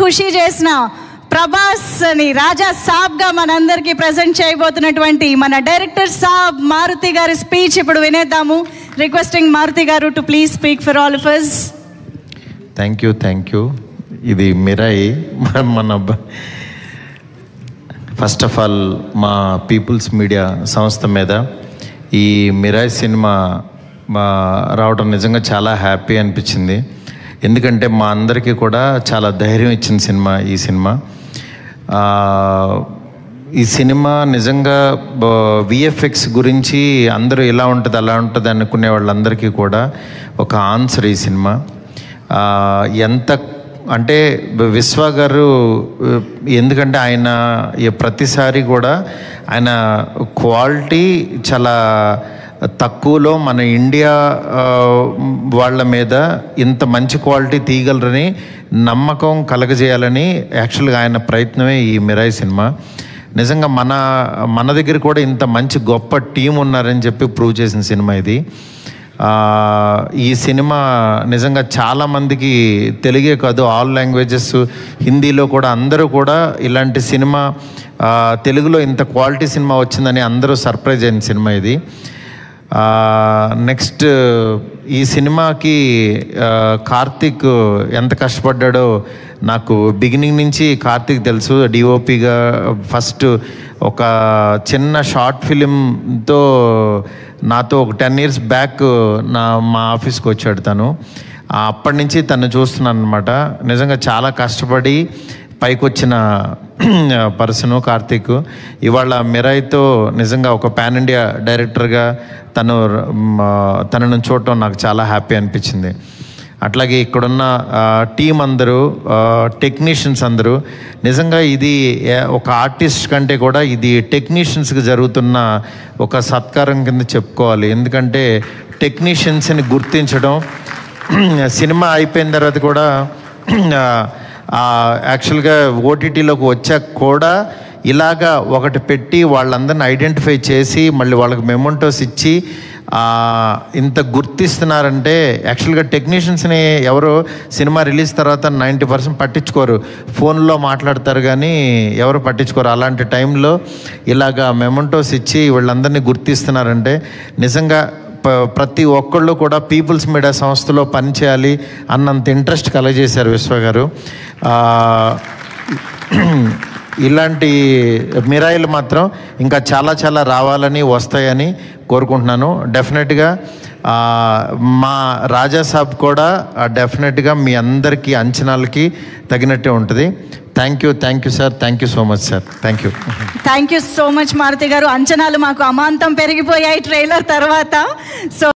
ఖుషి చేసిన ప్రభాస్ అని రాజా సాబ్గా మనందరికీ ప్రజెంట్ చేయబోతున్నటువంటి మన డైరెక్టర్ సాబ్ మారుతి గారి స్పీచ్ ఇప్పుడు వినేద్దాము. రిక్వెస్టింగ్ మారుతి గారు to please speak for all of us. Thank you. ఇది మిరాయి మన ఫస్ట్ ఆఫ్ ఆల్ మా పీపుల్స్ మీడియా సంస్థ మీద ఈ మిరాయి సినిమా రావడం నిజంగా చాలా హ్యాపీ అనిపించింది. ఎందుకంటే మా అందరికీ కూడా చాలా ధైర్యం ఇచ్చిన సినిమా ఈ సినిమా నిజంగా విఎఫ్ఎక్స్ గురించి అందరూ ఇలా ఉంటుంది అలా ఉంటుంది అనుకునే వాళ్ళందరికీ కూడా ఒక ఆన్సర్ ఈ సినిమా. ఎంత అంటే విశ్వ గారు, ఎందుకంటే ఆయన ప్రతిసారి కూడా ఆయన క్వాలిటీ చాలా తక్కువలో మన ఇండియా వాళ్ళ మీద ఇంత మంచి క్వాలిటీ తీయగలరని నమ్మకం కలగజేయాలని యాక్చువల్గా ఆయన ప్రయత్నమే ఈ మిరాయి సినిమా. నిజంగా మన దగ్గర కూడా ఇంత మంచి గొప్ప టీం ఉన్నారని చెప్పి ప్రూవ్ చేసిన సినిమా ఇది. ఈ సినిమా నిజంగా చాలామందికి తెలుగే కాదు, ఆల్ లాంగ్వేజెస్, హిందీలో కూడా అందరూ కూడా ఇలాంటి సినిమా తెలుగులో ఇంత క్వాలిటీ సినిమా వచ్చిందని అందరూ సర్ప్రైజ్ అయిన సినిమా ఇది. నెక్స్ట్ ఈ సినిమాకి కార్తీక్ ఎంత కష్టపడ్డాడో నాకు బిగినింగ్ నుంచి కార్తీక్ తెలుసు. డిఓపిగా ఫస్ట్ ఒక చిన్న షార్ట్ ఫిలింతో నాతో ఒక 10 years బ్యాక్ మా ఆఫీస్కి వచ్చాడు తను. అప్పటి నుంచి తను చూస్తున్నాను అనమాట. నిజంగా చాలా కష్టపడి పైకి వచ్చిన పర్సను కార్తీక్. ఇవాళ మిరాయితో నిజంగా ఒక పాన్ ఇండియా డైరెక్టర్గా తనను చూడటం నాకు చాలా హ్యాపీ అనిపించింది. అట్లాగే ఇక్కడున్న టీం అందరూ, టెక్నీషియన్స్ అందరూ, నిజంగా ఇది ఒక ఆర్టిస్ట్ కంటే కూడా ఇది టెక్నీషియన్స్కి జరుగుతున్న ఒక సత్కారం కింద చెప్పుకోవాలి. ఎందుకంటే టెక్నీషియన్స్ని గుర్తించడం, సినిమా అయిపోయిన తర్వాత కూడా యాక్చువల్గా ఓటీటీలోకి వచ్చాక కూడా ఇలాగా ఒకటి పెట్టి వాళ్ళందరిని ఐడెంటిఫై చేసి మళ్ళీ వాళ్ళకి మెమోంటోస్ ఇచ్చి ఇంత గుర్తిస్తున్నారంటే యాక్చువల్గా టెక్నీషియన్స్ని ఎవరు సినిమా రిలీజ్ తర్వాత 90% పట్టించుకోరు, ఫోన్లో మాట్లాడతారు కానీ ఎవరు పట్టించుకోరు. అలాంటి టైంలో ఇలాగా మెమోంటోస్ ఇచ్చి వీళ్ళందరినీ గుర్తిస్తున్నారంటే నిజంగా ప్రతి ఒక్కళ్ళు కూడా పీపుల్స్ మీడియా సంస్థలో పనిచేయాలి అన్నంత ఇంట్రెస్ట్ కలగజేశారు విశ్వ గారు. ఇలాంటి మిరాయిలు మాత్రం ఇంకా చాలా చాలా రావాలని వస్తాయని కోరుకుంటున్నాను. డెఫినెట్గా మా రాజా సాబ్ కూడా డెఫినెట్గా మీ అందరికీ అంచనాలకి తగినట్టే ఉంటుంది. Thank you sir. Thank you so much sir. Thank you so much Maruthi గారు. అంచనాలు మాకు అమాంతం పెరిగిపోయాయి ట్రైలర్ తర్వాత. సో